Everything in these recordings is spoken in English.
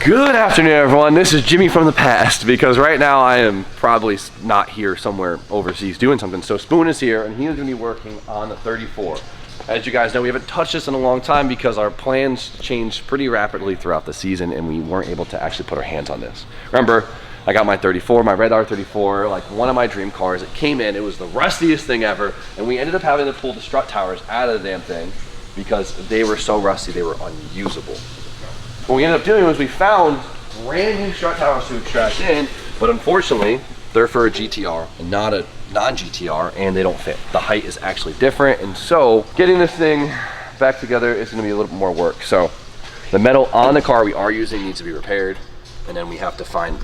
Good afternoon, everyone. This is Jimmy from the past, because right now I am probably not here, somewhere overseas doing something. So Spoon is here and he is going to be working on the 34. As you guys know, we haven't touched this in a long time because our plans changed pretty rapidly throughout the season and we weren't able to actually put our hands on this. Remember, I got my 34, my red R34, like one of my dream cars. It came in, it was the rustiest thing ever, and we ended up having to pull the strut towers out of the damn thing because they were so rusty, they were unusable. What we ended up doing was we found brand new strut towers to extract in, but unfortunately, they're for a GTR and not a non-GTR, and they don't fit. The height is actually different, and so getting this thing back together is gonna be a little bit more work. So the metal on the car we are using needs to be repaired, and then we have to find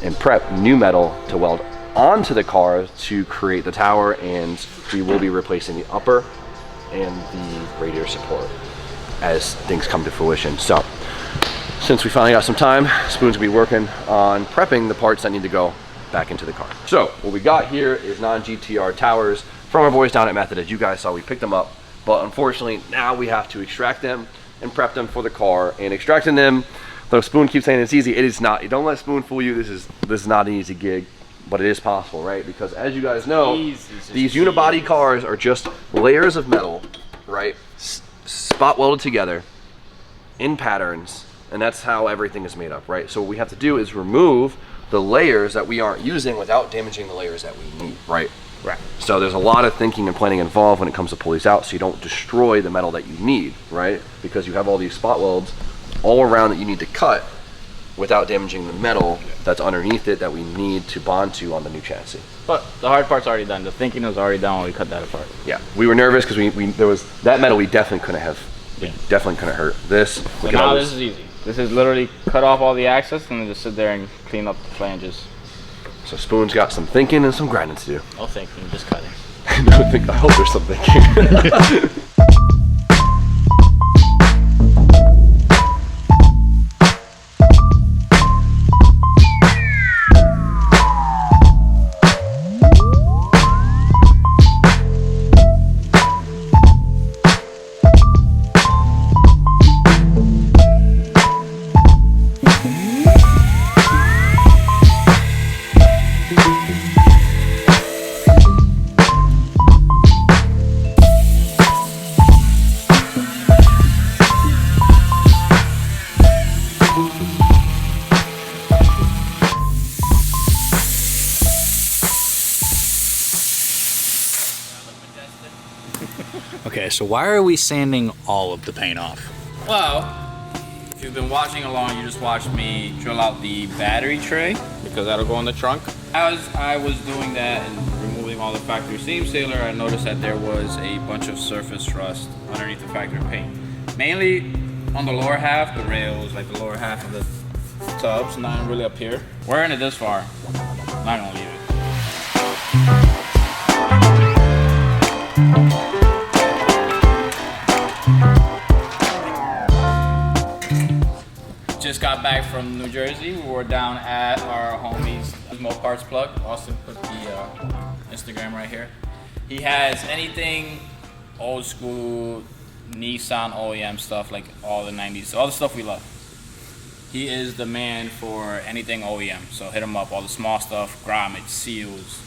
and prep new metal to weld onto the car to create the tower, and we will be replacing the upper and the radiator support as things come to fruition. So since we finally got some time, Spoon's gonna be working on prepping the parts that need to go back into the car. So what we got here is non-GTR towers from our boys down at Method. As you guys saw, we picked them up, but unfortunately now we have to extract them and prep them for the car. And extracting them, though Spoon keeps saying it's easy, it is not. You don't let Spoon fool you. This is not an easy gig, but it is possible, right? Because as you guys know, these unibody cars are just layers of metal, right? Spot welded together in patterns, and that's how everything is made up, right? So what we have to do is remove the layers that we aren't using without damaging the layers that we need, right? Right. So there's a lot of thinking and planning involved when it comes to pull these out, so you don't destroy the metal that you need, right? Because you have all these spot welds all around that you need to cut without damaging the metal that's underneath it that we need to bond to on the new chassis. But the hard part's already done. The thinking was already done when we cut that apart. Yeah, we were nervous because there was that metal we definitely couldn't have. Yeah. Definitely couldn't hurt this. So now this is easy. This is literally cut off all the access and then just sit there and clean up the flanges. So Spoon's got some thinking and some grinding to do. No thinking, just cutting. I hope there's some thinking. Okay, so why are we sanding all of the paint off? Well, if you've been watching along, you just watched me drill out the battery tray because that'll go in the trunk. As I was doing that and removing all the factory seam sealer, I noticed that there was a bunch of surface rust underneath the factory paint. Mainly on the lower half, the rails, like the lower half of the tubs, not really up here. We're in it this far, I'm not gonna leave it. Just got back from New Jersey. We were down at our homie's Mo Parts Plug. Austin put the Instagram right here. He has anything old school Nissan OEM stuff, like all the 90s, all the stuff we love. He is the man for anything OEM. So hit him up, all the small stuff, grommets, seals,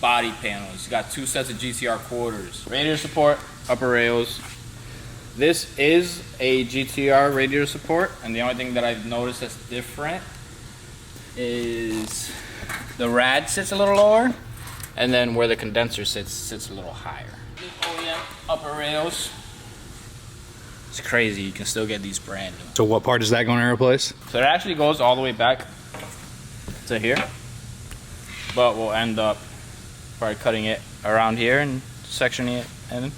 body panels. He's got 2 sets of GTR quarters, radiator support, upper rails. This is a GTR radiator support, and the only thing that I've noticed that's different is the rad sits a little lower, and then where the condenser sits a little higher. OEM upper rails. It's crazy, you can still get these brand new. So what part is that going to replace? So it actually goes all the way back to here, but we'll end up probably cutting it around here and sectioning it in.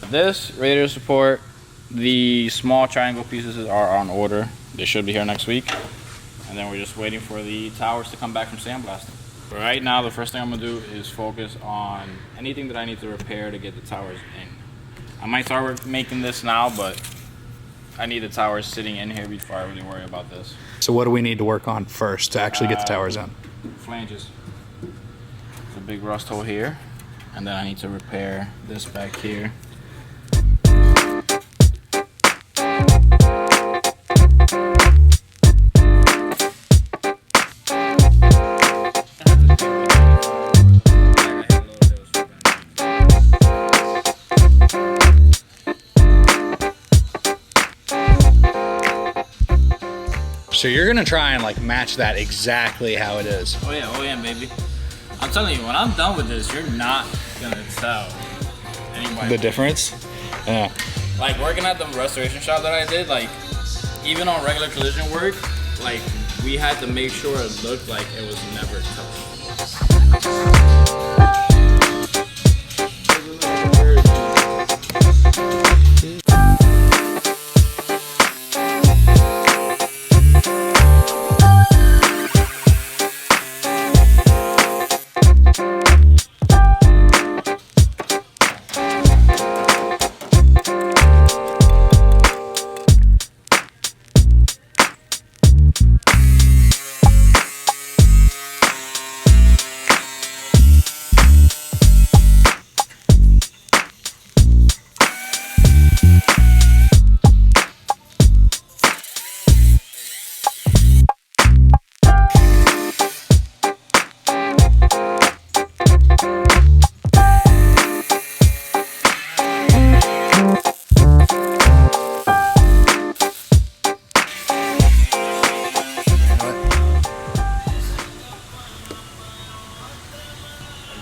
This radiator support, the small triangle pieces are on order. They should be here next week. And then we're just waiting for the towers to come back from sandblasting. But right now, the first thing I'm gonna do is focus on anything that I need to repair to get the towers in. I might start making this now, but I need the towers sitting in here before I really worry about this. So what do we need to work on first to actually get the towers in? Flanges. There's a big rust hole here. And then I need to repair this back here. So you're gonna try and like match that exactly how it is. Oh yeah, baby. I'm telling you, when I'm done with this, you're not gonna tell anybody. The difference? Yeah. Like working at the restoration shop that I did, like even on regular collision work, like we had to make sure it looked like it was never touched.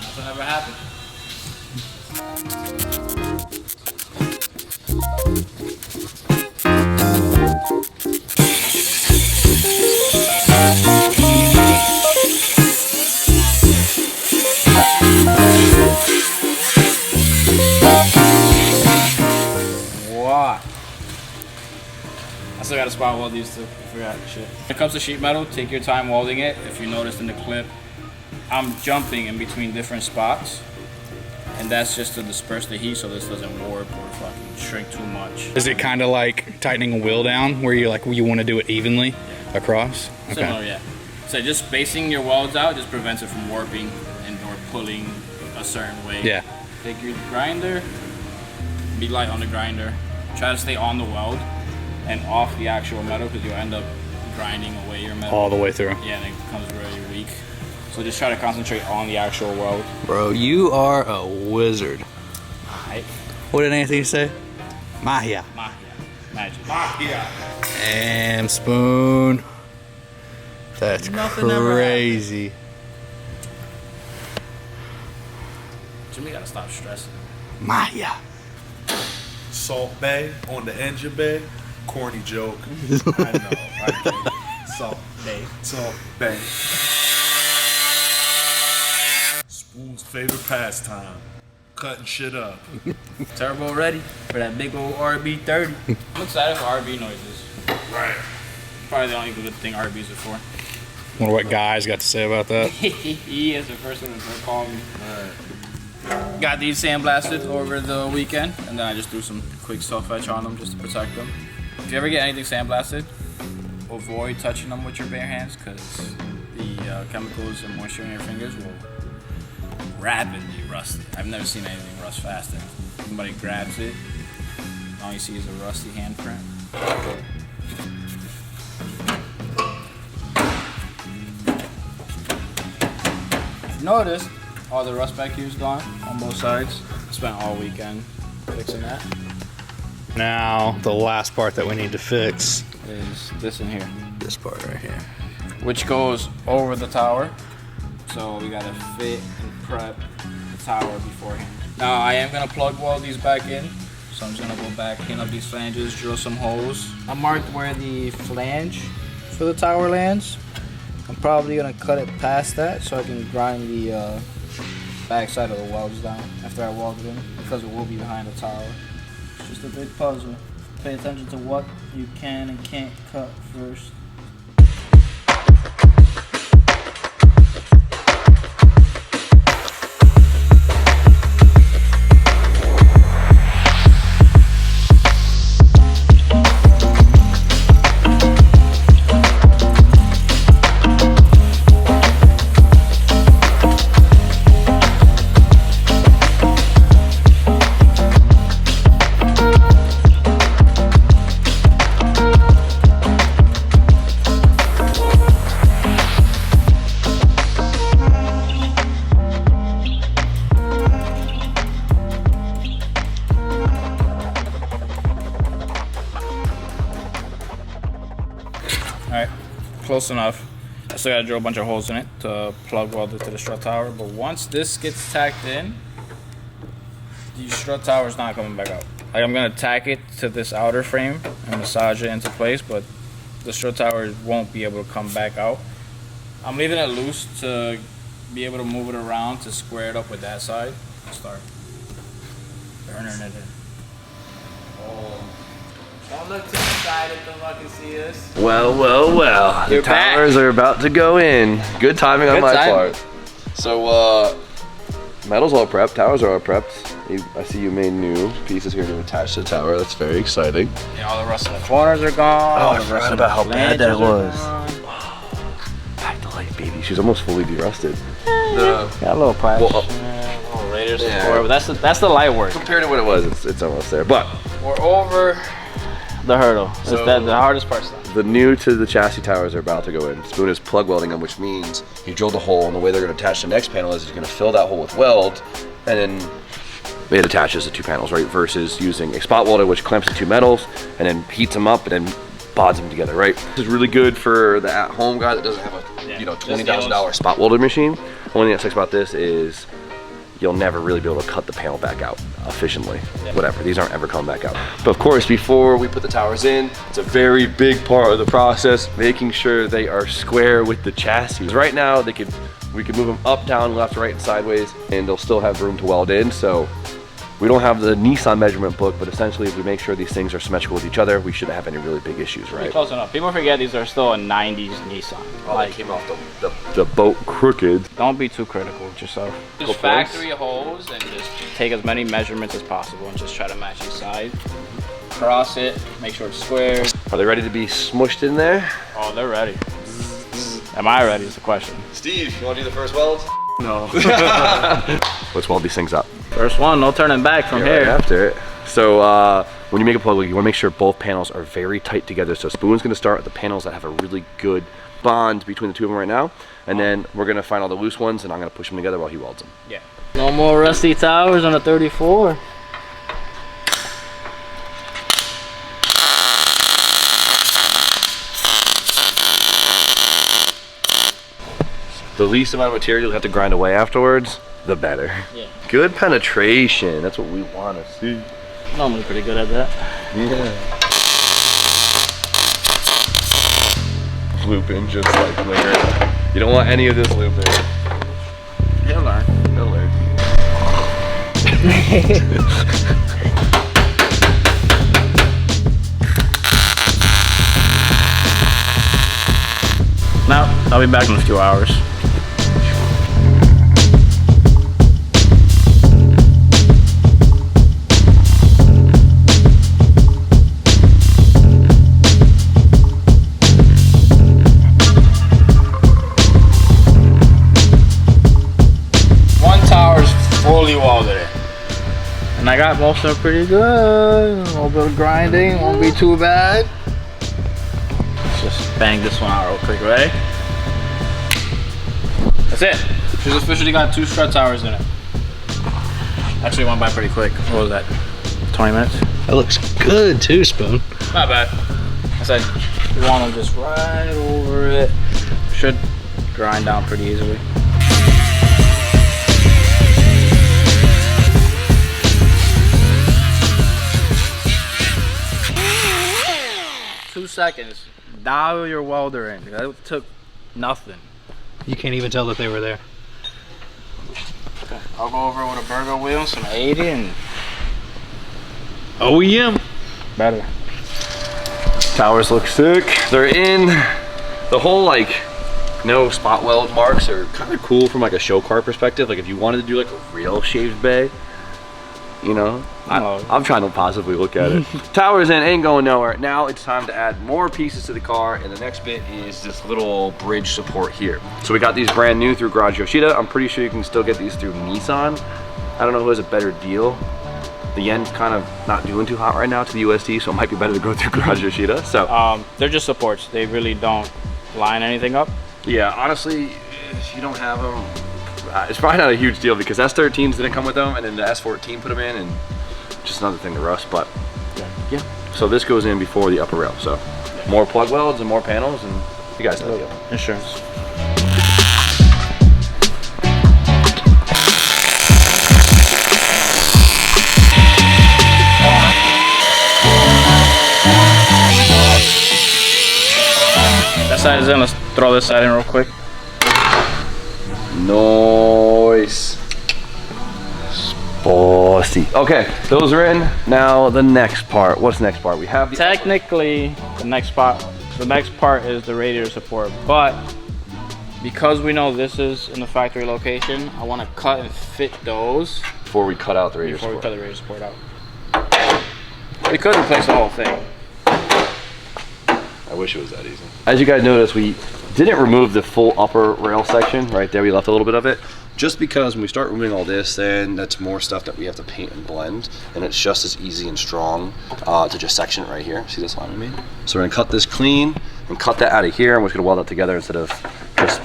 Nothing ever happened. What? I still gotta spot weld these two. I forgot shit. When it comes to sheet metal, take your time welding it. If you noticed in the clip, I'm jumping in between different spots, and that's just to disperse the heat so this doesn't warp or fucking shrink too much. Is it kind of like tightening a wheel down where you want to do it evenly across? Similar, yeah. So just spacing your welds out just prevents it from warping and or pulling a certain way. Yeah. Take your grinder, be light on the grinder. Try to stay on the weld and off the actual metal because you'll end up grinding away your metal. All the way through. Yeah, and it becomes very weak. So just try to concentrate on the actual weld. Bro, you are a wizard. Right? What did Anthony say? Magia. Magia. Magic. Magia. And spoon. That's Nothing ever crazy. Jimmy gotta stop stressing. Magia. Salt Bay on the engine bay. Corny joke. I know. I can't. Salt Bay. Salt Bay. Spoon's favorite pastime. Cutting shit up. Turbo ready for that big old RB30. I'm excited for RB noises. Right. Probably the only good thing RBs are for. Wonder what guys got to say about that. He is the first one to call me. Got these sandblasted over the weekend, and then I just do some quick self etch on them just to protect them. If you ever get anything sandblasted, avoid touching them with your bare hands because the chemicals and moisture in your fingers will rapidly rust it. I've never seen anything rust faster. Somebody grabs it, all you see is a rusty handprint. Notice all the rust back here is gone on both sides. I spent all weekend fixing that. Now, the last part that we need to fix. Is this in here, This part right here. which goes over the tower. So we gotta fit and prep the tower beforehand. Now I am gonna plug weld these back in. So I'm just gonna go back, clean up these flanges, drill some holes. I marked where the flange for the tower lands. I'm probably gonna cut it past that so I can grind the back side of the welds down after I weld it in because it will be behind the tower. It's just a big puzzle. Pay attention to what you can and can't cut first. close enough. I still gotta drill a bunch of holes in it to plug weld it to the strut tower. But once this gets tacked in, the strut tower is not coming back out. Like, I'm gonna tack it to this outer frame and massage it into place, but the strut tower won't be able to come back out. I'm leaving it loose to be able to move it around to square it up with that side. Start burning it in. Oh. Don't look too excited to fucking see this. Well, well, well. You're The towers are about to go in. Good timing on Good my timing. part. So, metal's all prepped. Towers are all prepped. I see you made new pieces here to attach to the tower. That's very exciting. Yeah, all the rust in the corners are gone. Oh, I forgot about how bad that flanges was. are gone. Back to life, baby. She's almost fully derusted. Got a little patch. Well, little Raiders yeah. support, but that's the light work. Compared to what it was, it's almost there. But We're over the hurdle. So- It's the hardest part's done. the new to the chassis towers are about to go in. Spoon is plug welding them, which means he drilled a hole, and the way they're going to attach the next panel is he's going to fill that hole with weld, and then it attaches the two panels, right? Versus using a spot welder, which clamps the two metals and then heats them up and then bonds them together, right? This is really good for the at-home guy that doesn't have a $20,000 spot welder machine. Only thing that sucks about this is you'll never really be able to cut the panel back out efficiently. Whatever, these aren't ever coming back out. But of course, before we put the towers in, it's a very big part of the process, making sure they are square with the chassis. Right now, we could move them up, down, left, right, and sideways, and they'll still have room to weld in. So we don't have the Nissan measurement book, but essentially if we make sure these things are symmetrical with each other, we shouldn't have any really big issues, right? Close enough. People forget these are still a 90s Nissan. Like, came off the boat crooked. Don't be too critical with yourself. Just factory holes and just take as many measurements as possible and just try to match each side. Cross it, make sure it's square. Are they ready to be smushed in there? Oh, they're ready. Am I ready is the question. Steve, you want to do the first weld? No. Let's weld these things up. First one, no turning back from Right here. after it. So when you make a plug, you want to make sure both panels are very tight together. So Spoon's going to start at the panels that have a really good bond between the two of them right now, and then we're going to find all the loose ones, and I'm going to push them together while he welds them. Yeah. No more rusty towers on the 34. The least amount of material you have to grind away afterwards, the better. Yeah. Good penetration. That's what we want to see. Normally pretty good at that. Yeah. Looping just like liquor. You don't want any of this looping. He'll learn. He'll learn. Now, I'll be back in a few hours. One tower's fully welded in. And I got most of them pretty good. A little bit of grinding, won't be too bad. Let's just bang this one out real quick, ready? That's it. She's officially got 2 strut towers in it. Actually went by pretty quick. What was that? 20 minutes? That looks good too, Spoon. Not bad. I said you want them just right over it. Should grind down pretty easily. Two seconds. Dial your welder in. That took nothing. You can't even tell that they were there. Okay. I'll go over with a burger wheel, some 80, and OEM. better. Towers look sick. They're in. The whole like no spot weld marks are kind of cool from like a show car perspective. Like if you wanted to do like a real shaved bay, you know, I'm trying to possibly look at it. Towers in, ain't going nowhere. Now it's time to add more pieces to the car, and the next bit is this little bridge support here. So we got these brand new through Garage Yoshida. I'm pretty sure you can still get these through Nissan. I don't know who has a better deal. The yen's kind of not doing too hot right now to the USD, so it might be better to go through Garage Yoshida. So They're just supports. They really don't line anything up. yeah, honestly, if you don't have them, it's probably not a huge deal because S13s didn't come with them, and then the S14 put them in, and just another thing to rust. But yeah, so this goes in before the upper rail. So more plug welds and more panels, and You guys know the deal. Insurance. That side is in. Let's throw this side in real quick. Nice. Spicy. Okay, those are in. Now the next part. What's the next part? We have the Technically, the next part is the radiator support, but because we know this is in the factory location, I want to cut and fit those before we cut out the radiator before we support. cut the radiator support out. We could replace the whole thing. I wish it was that easy. As you guys notice, we didn't remove the full upper rail section right there. We left a little bit of it just because when we start removing all this, then that's more stuff that we have to paint and blend, and it's just as easy and strong to just section it right here. See this line I mean? So we're gonna cut this clean and cut that out of here, and we're just gonna weld that together instead of just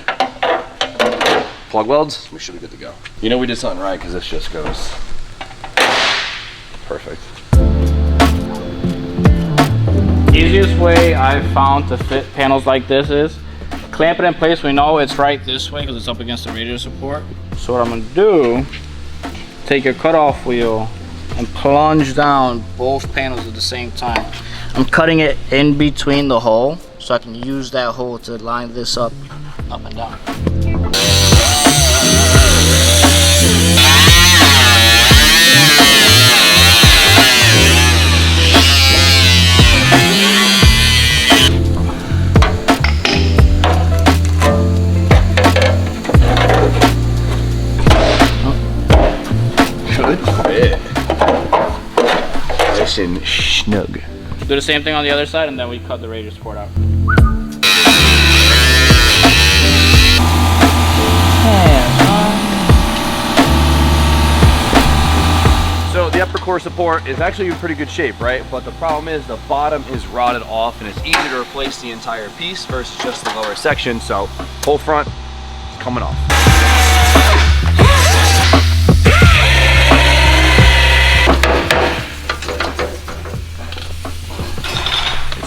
plug welds. We should be good to go. You know we did something right because this just goes perfect. Easiest way I've found to fit panels like this is clamp it in place. We know it's right this way because it's up against the radiator support. So what I'm gonna do, take your cutoff wheel and plunge down both panels at the same time. I'm cutting it in between the hole so I can use that hole to line this up and down. Nice and snug. Do the same thing on the other side, and then we cut the radiator support out. So the upper core support is actually in pretty good shape, right? But the problem is the bottom is rotted off, and it's easier to replace the entire piece versus just the lower section. So whole front is coming off.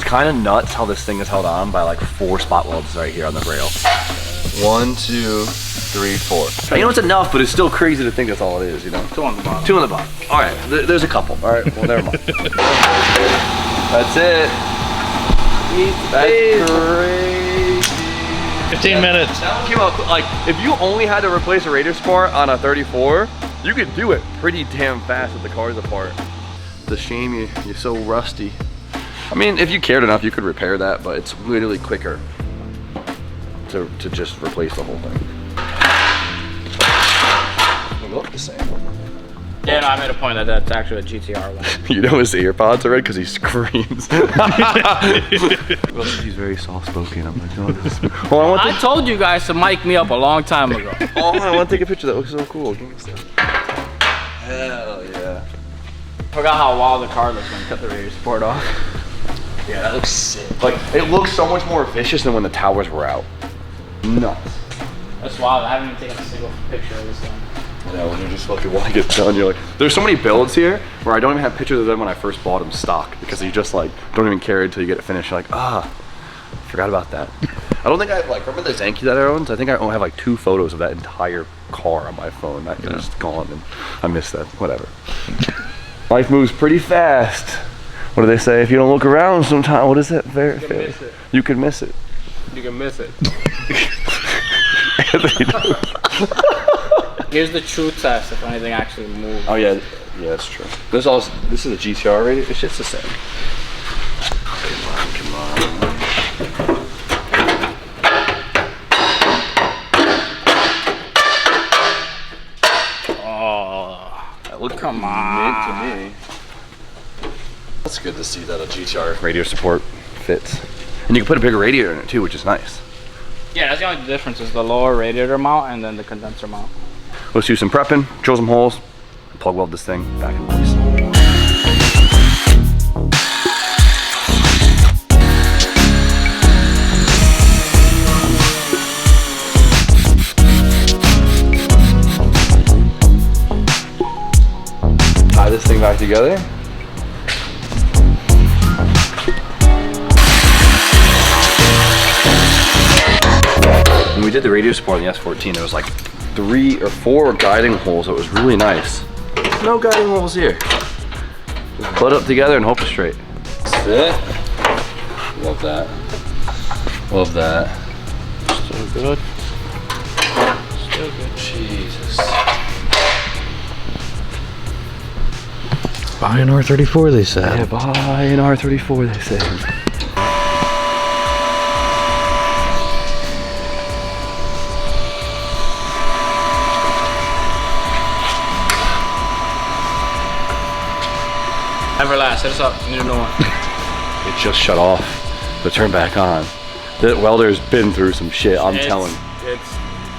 Kind of nuts how this thing is held on by like 4 spot welds right here on the rail. 1, 2, 3, 4. You know it's enough, but it's still crazy to think that's all it is, you know? 2 on the bottom. 2 on the bottom. All right, there's a couple. All right, well, never mind. That's it. That's crazy. 15 minutes. That one came out, like, if you only had to replace a radiator support on a 34, you could do it pretty damn fast with the cars apart. It's a shame you're so rusty. I mean, if you cared enough, you could repair that, but it's literally quicker to just replace the whole thing. They look the same. Yeah, no, I made a point that that's actually a GTR one. You know his earpods are red because he screams. Well, he's very soft-spoken. I'm like, oh, this. Oh, I told you guys to mic me up a long time ago. Oh, I want to take a picture. That looks so cool. Give me a second. Hell yeah. Forgot how wild the car looks when you cut the radiator support off. Yeah, that looks sick. Like, it looks so much more vicious than when the towers were out. Nuts. That's wild. I haven't even taken a single picture of this thing. Yeah, when you're just fucking want to get done, you're like, there's so many builds here where I don't even have pictures of them when I first bought them stock because you just like don't even care until you get it finished. You're like, forgot about that. I don't think I like remember the Zenki that I owned. I think I only have like 2 photos of that entire car on my phone. That is gone, and I missed that. Whatever. Life moves pretty fast. What do they say? If you don't look around sometime, what is it? Very, You can miss it. You can miss it. You can miss it. Here's the true test if anything actually moves. Oh yeah, yeah, that's true. This is a GTR radio. It's just the same. Come on. Oh, That looked come mint on. to me. That's good to see that a GTR radio support fits, and you can put a bigger radiator in it too, which is nice. Yeah, that's the only difference is the lower radiator mount and then the condenser mount. Let's do some prepping, drill some holes, plug weld this thing back in place. Tie this thing back together. we did the radio support on the S14, there was like 3 or 4 guiding holes. It was really nice. No guiding holes here. Just butt up together and hope it's straight. That's it. Love that. Love that. Still good. Still good. Jesus. Buy an R34, they said. Yeah, buy an R34, they said. Everlast, hit us up. You need a new one. It just shut off, but turn back on. The welder's been through some shit, I'm telling. It's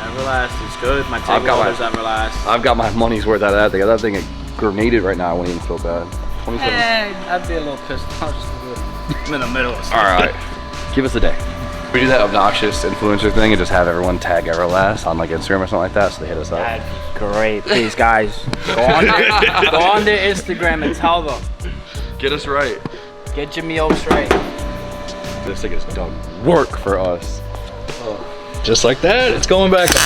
Everlast, it's good. My I've table got welder's Everlast. I've got my money's worth out of that thing. That thing grenaded right now. I wouldn't even feel bad. 27. I'd be a little pissed off just a bit. I'm in the middle of All right, give us a day. We do that obnoxious influencer thing and just have everyone tag Everlast on like Instagram or something like that, so they hit us up. That'd be great. Please, guys, go on their Instagram and tell them. Get us right. Get Jimmy Oaks right. This thing has done work for us. Just like that, it's going back on.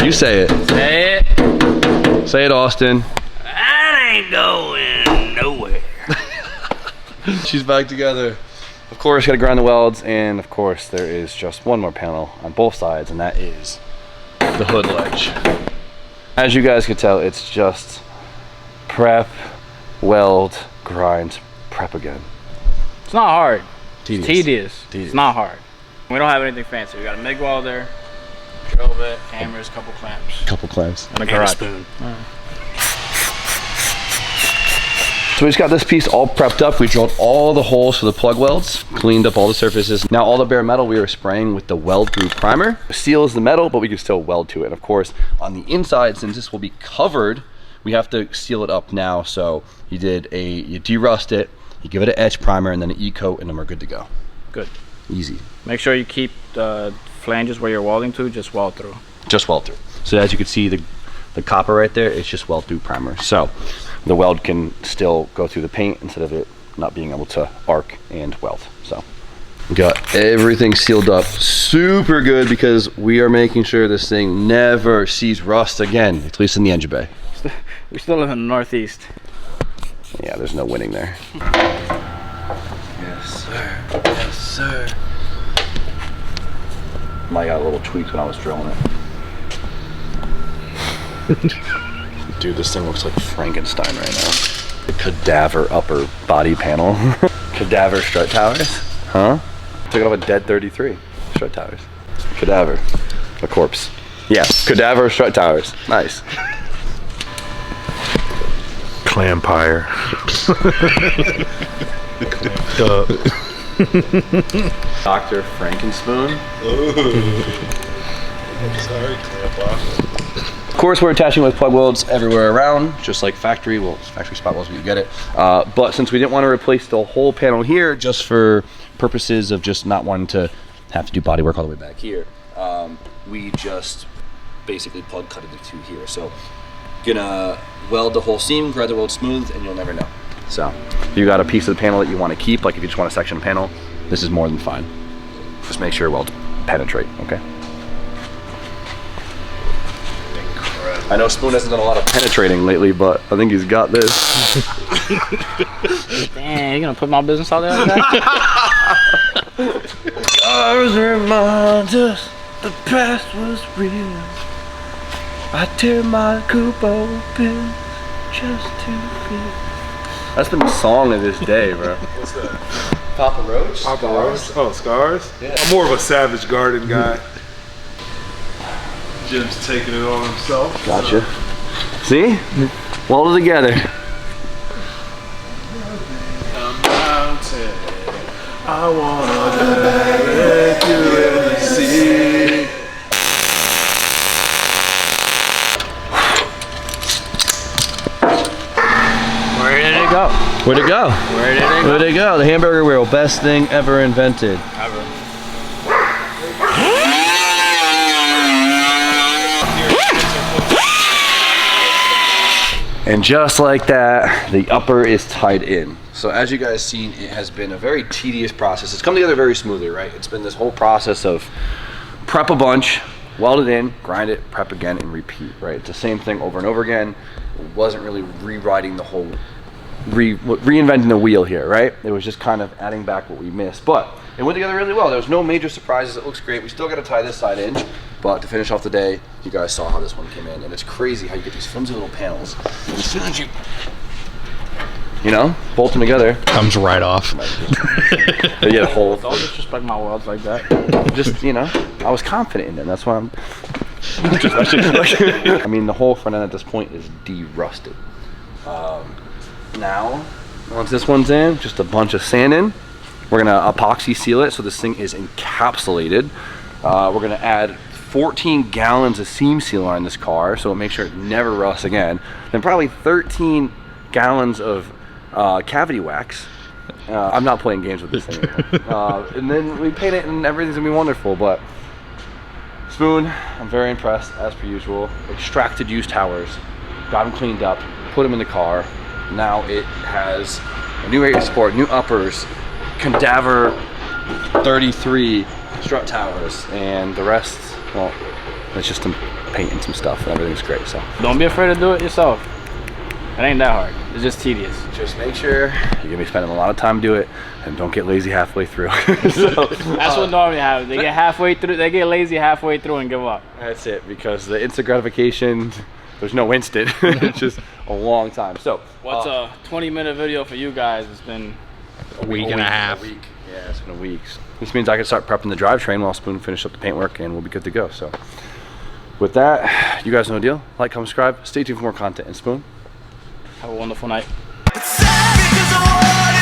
You say it. Say it. Say it, Austin. That ain't going nowhere. She's back together. Of course, gotta grind the welds, and of course, there is just one more panel on both sides, and that is the hood ledge. As you guys can tell, it's just prep, weld, grind, prep again. It's not hard. Tedious. It's tedious. It's not hard. We don't have anything fancy. We got a MIG welder, drill bit, hammers, couple clamps, Couple clamps. and a garage spoon. So we just got this piece all prepped up. We drilled all the holes for the plug welds, cleaned up all the surfaces. Now all the bare metal we are spraying with the weld through primer. Seals the metal, but we can still weld to it. And of course, on the inside, since this will be covered, we have to seal it up now. So you derust it, you give it an etch primer, and then an e-coat, and then we're good to go. Good. Easy. Make sure you keep the flanges where you're welding to, just weld through. Just weld through. So as you can see, the copper right there, it's just weld through primer. So the weld can still go through the paint instead of it not being able to arc and weld. So we got everything sealed up super good because we are making sure this thing never sees rust again, at least in the engine bay. We still live in the Northeast. Yeah, there's no winning there. Yes, sir. Yes, sir. I got a little tweak when I was drilling it. Dude, this thing looks like Frankenstein right now. The cadaver upper body panel. Cadaver strut towers? Huh? Took it off a dead 33 strut towers. Cadaver. A corpse. Yeah, cadaver strut towers. Nice. Clampire. Dr. Frankenspoon. Sorry, Clampa. Of course, we're attaching with plug welds everywhere around, just like factory. Well, factory spot welds, but you get it. But since we didn't want to replace the whole panel here, just for purposes of just not wanting to have to do body work all the way back here, we just basically plug cutted the two here. So, gonna weld the whole seam, grab the weld smooth, and you'll never know. So, if you got a piece of the panel that you want to keep, like if you just want a section panel, this is more than fine. Just make sure welds penetrate, okay? I know Spoon hasn't done a lot of penetrating lately, but I think he's got this. Damn, you gonna put my business out there like that? Stars remind us the past was real. I tear my coupe open just to feel. That's been the song of this day, bro. What's that? Papa Roach? Papa Roach? Oh, Scars? Yeah. I'm more of a Savage Garden guy. Jim's taking it on himself. Gotcha. See? Welded together. Mountain, I wanna let you in the sea. Where did it go? Where'd it go? Where did it go? Where'd it go? The hamburger wheel, best thing ever invented. Ever. And just like that, the upper is tied in. So as you guys seen, it has been a very tedious process. It's come together very smoothly, right? It's been this whole process of prep a bunch, weld it in, grind it, prep again, and repeat, right? It's the same thing over and over again. It wasn't really rewriting the whole, reinventing the wheel here, right? It was just kind of adding back what we missed. But it went together really well. There was no major surprises. It looks great. We still got to tie this side in, but to finish off the day, you guys saw how this one came in, and it's crazy how you get these flimsy little panels. And as soon as you know, bolt them together, Comes right off. they get a hole. Don't disrespect my welds like that. Just, you know, I was confident in them. That's why I'm just I mean, the whole front end at this point is de-rusted. Now, once this one's in, just a bunch of sand in. We're gonna epoxy seal it so this thing is encapsulated. We're gonna add 14 gallons of seam sealer on this car so it makes sure it never rusts again. Then probably 13 gallons of cavity wax. I'm not playing games with this thing anymore. And then we paint it and everything's gonna be wonderful. But Spoon, I'm very impressed as per usual. Extracted used towers, got them cleaned up, put them in the car. Now it has a new radiator support, new uppers, cadaver 33 strut towers, and the rest, well, it's just some paint and some stuff, and everything's great. So Don't be afraid to do it yourself. It ain't that hard. It's just tedious. just make sure you're gonna be spending a lot of time to do it, and don't get lazy halfway through. So, That's what normally happens. They get halfway through, they get lazy halfway through and give up. that's it, because the instant gratification, there's no instant. It's just a long time. So What's a 20-minute video for you guys? It's been A week and a half. Yeah, it's been a week. This means I can start prepping the drivetrain while Spoon finish up the paintwork, and we'll be good to go. So with that, you guys know the deal. Like, comment, subscribe. Stay tuned for more content. And Spoon, have a wonderful night. It's sad because I want it.